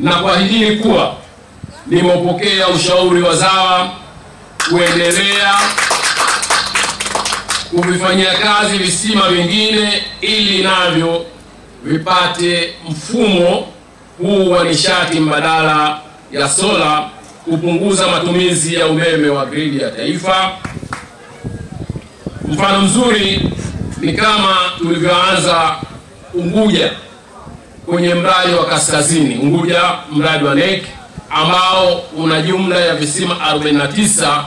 na kuahidi kuwa nimepokea ushauri wa ZAWA kuendelea kuvifanyia kazi visima vingine ili navyo vipate mfumo huu wa nishati mbadala ya sola, kupunguza matumizi ya umeme wa gridi ya taifa. Mfano mzuri ni kama tulivyoanza Unguja kwenye mradi wa kaskazini Unguja, mradi wa NEC ambao una jumla ya visima 49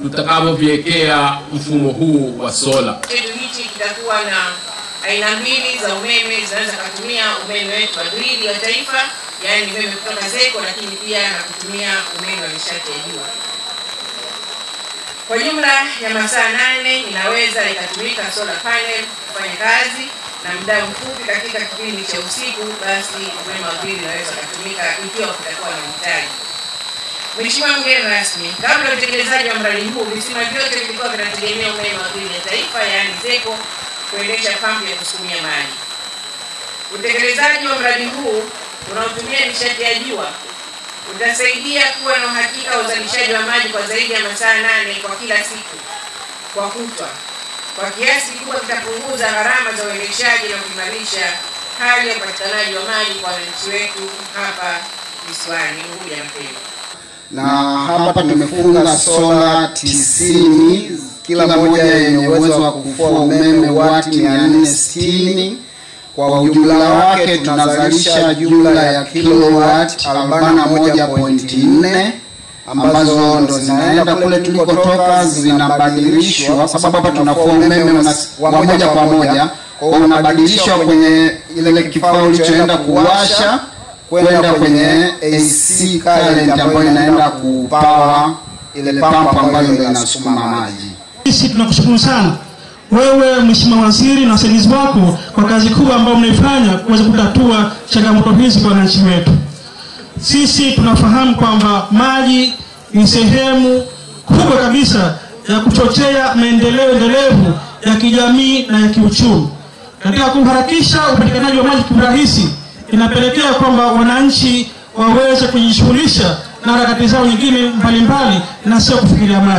tutakavyoviwekea mfumo huu wa sola. Kitu hichi kitakuwa na aina mbili za umeme zinaweza kutumia umeme wetu wa gridi ya taifa, yani umeme kutoka ZECO, lakini pia na kutumia umeme wa nishati ya jua. Kwa jumla ya masaa 8 inaweza ikatumika solar panel kufanya kazi, na muda mfupi katika kipindi cha usiku basi umeme wa gridi unaweza kutumika ikiwa kutakuwa na uhitaji. Mheshimiwa mgeni rasmi, kabla ya utekelezaji wa mradi huu, visima vyote vilikuwa vinategemea umeme wa gridi ya taifa, yani ZECO, kuendesha pampu ya kusukumia maji. Utekelezaji wa mradi huu unaotumia nishati ya jua utasaidia kuwa na uhakika wa uzalishaji wa maji kwa zaidi ya masaa 8 kwa kila siku kwa kutwa. Kwa kiasi kikubwa kitapunguza gharama za uendeshaji na kuimarisha hali ya upatikanaji wa maji kwa wananchi wetu hapa visiwani Unguja na Pemba. Na hapa tumefunga sola 90, kila moja yenye uwezo wa kufua umeme wati 460. Kwa ujumla wake tunazalisha jumla ya kilowati 41.4 ambazo ndo zinaenda kule tulikotoka, zinabadilishwa kwa sababu hapa tunafua umeme wa moja kwa moja. Kwa hiyo unabadilishwa kwenye ile kifaa ulichoenda kuwasha kwenda kwenye AC current ambayo inaenda kupower ile pampu ambayo ndio inasukuma maji. Sisi tunakushukuru sana wewe Mheshimiwa Waziri na wasaidizi wako kwa kazi kubwa ambayo mnaifanya kuweza kutatua changamoto hizi kwa wananchi wetu. Sisi tunafahamu kwamba maji ni sehemu kubwa kabisa ya kuchochea maendeleo endelevu ya kijamii na ya kiuchumi. Katika kuharakisha upatikanaji wa maji kwa urahisi, inapelekea kwamba wananchi waweze kujishughulisha na harakati zao nyingine mbalimbali na sio kufikiria maji.